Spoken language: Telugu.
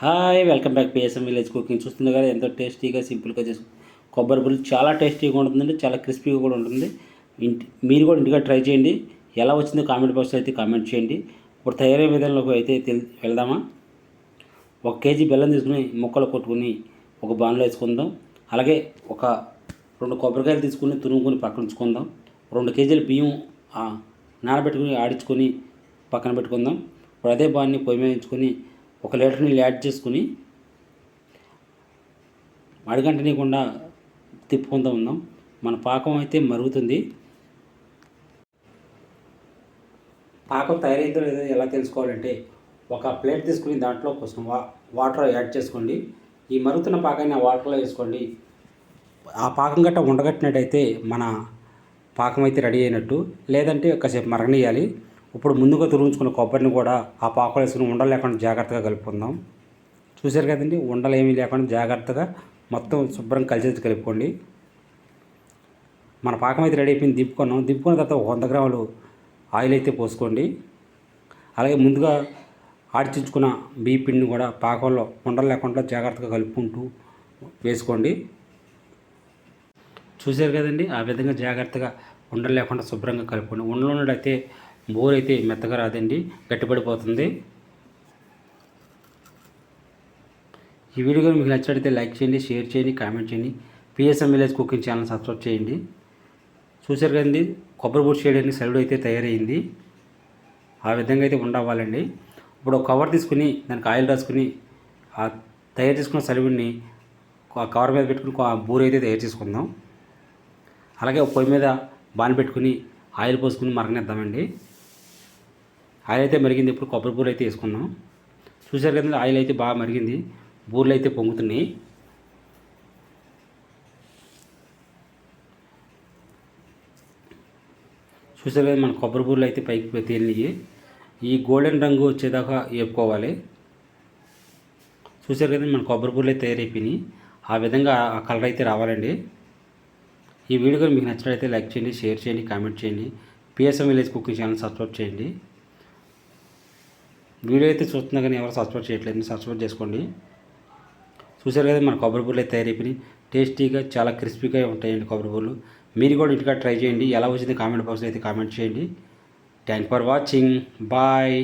Hi welcome back PSM village cooking. చూస్తుంది కదా ఎంతో టేస్టీగా సింపుల్గా చేసి కొబ్బరి పులుసు చాలా టేస్టీగా ఉంటుందండి, చాలా క్రిస్పీగా కూడా ఉంటుంది. మీరు కూడా ఇంటిగా ట్రై చేయండి. ఎలా వచ్చిందో కామెంట్ బాక్స్లో అయితే కామెంట్ చేయండి. ఇప్పుడు తయారీ విధానంలోకి అయితే వెళ్దామా. 1 కేజీ బెల్లం తీసుకుని ముక్కలు కొట్టుకుని ఒక బాణలో వేసుకుందాం. అలాగే ఒక 2 కొబ్బరికాయలు తీసుకుని తురుముకొని పక్కన ఉంచుకుందాం. 2 కేజీల బియ్యం నానబెట్టుకుని ఆడించుకొని పక్కన పెట్టుకుందాం. ఇప్పుడు అదే బాణని పొయ్యి మీద ఉంచుకొని 1 లీటర్ నీళ్ళు యాడ్ చేసుకుని అడగంటనీయకుండా తిప్పుకుంటూ ఉందాం. మన పాకం అయితే మరుగుతుంది. పాకం తయారైందో లేదో ఎలా తెలుసుకోవాలంటే, ఒక ప్లేట్ తీసుకుని దాంట్లో కొంచెం వాటర్ యాడ్ చేసుకోండి. ఈ మరుగుతున్న పాకాన్ని ఆ వాటర్లో వేసుకోండి. ఆ పాకం గట్ట ఉండగట్టినట్టయితే మన పాకం అయితే రెడీ అయినట్టు. లేదంటే కాసేపు మరగనియాలి. ఇప్పుడు ముందుగా తురుముచుకున్న కొబ్బరిని కూడా ఆ పాకలో వేసుకుని ఉండలు లేకుండా జాగ్రత్తగా కలుపుకుందాం. చూశారు కదండి, ఉండలు ఏమీ లేకుండా జాగ్రత్తగా మొత్తం శుభ్రం కలిసేసి కలుపుకోండి. మన పాకం అయితే రెడీ అయిపోయింది. దింపుకున్న తర్వాత 100 గ్రాములు ఆయిల్ అయితే పోసుకోండి. అలాగే ముందుగా ఆడిచించుకున్న బియ్య పిండిని కూడా పాకంలో ఉండలు లేకుండా జాగ్రత్తగా కలుపుకుంటూ వేసుకోండి. చూశారు కదండి, ఆ విధంగా జాగ్రత్తగా ఉండలు లేకుండా శుభ్రంగా కలుపుకోండి. ఉండలు ఉన్నట్టయితే బోర్ అయితే మెత్తగా రాదండి, గట్టిపడిపోతుంది. ఈ వీడియో మీకు నచ్చినట్లయితే లైక్ చేయండి, షేర్ చేయండి, కామెంట్ చేయండి. PSM village cooking channel subscribe చేయండి. చూశారు కదండి, కొబ్బరి బూట్ చేయడానికి సరుడు అయితే తయారైంది. ఆ విధంగా అయితే ఉండవాలండి. ఇప్పుడు ఒక కవర్ తీసుకుని దానికి ఆయిల్ రాసుకుని ఆ తయారు చేసుకున్న సరువుని కవర్ మీద పెట్టుకుని బూర అయితే తయారు చేసుకుందాం. అలాగే పొయ్యి మీద బాన్ పెట్టుకుని ఆయిల్ పోసుకుని మరగనిద్దామండి. ఆయిల్ అయితే మరిగింది. ఇప్పుడు కొబ్బరి బూరలు అయితే వేసుకుందాం. చూశారు కదండి, ఆయిల్ అయితే బాగా మరిగింది, బూరెలు అయితే పొంగుతున్నాయి. చూశారు కదా, మన కొబ్బరి బూరెలు అయితే పైకి తేలినాయి. ఈ గోల్డెన్ రంగు వచ్చేదాకా వేపుకోవాలి. చూశారు కదండి, మన కొబ్బరి బూరెలు అయితే తయారైపోయినాయి. ఆ విధంగా ఆ కలర్ అయితే రావాలండి. ఈ వీడియో మీకు నచ్చినట్లయితే లైక్ చేయండి, షేర్ చేయండి, కామెంట్ చేయండి. PSM village cooking channel subscribe చేయండి. వీడియో అయితే చూస్తున్నా కానీ ఎవరు సబ్స్క్రైబ్ చేయట్లేదు, సబ్స్క్రైబ్ చేసుకోండి. చూశారు కదా, మన కొబ్బరి బూరెలు అయితే తయారైపోయినాయి. టేస్టీగా చాలా క్రిస్పీగా ఉంటాయండి కొబ్బరి బూరెలు. మీరు కూడా ఇంటికాడ ట్రై చేయండి. ఎలా వచ్చింది కామెంట్ బాక్స్లో అయితే కామెంట్ చేయండి. Thank for watching. బాయ్.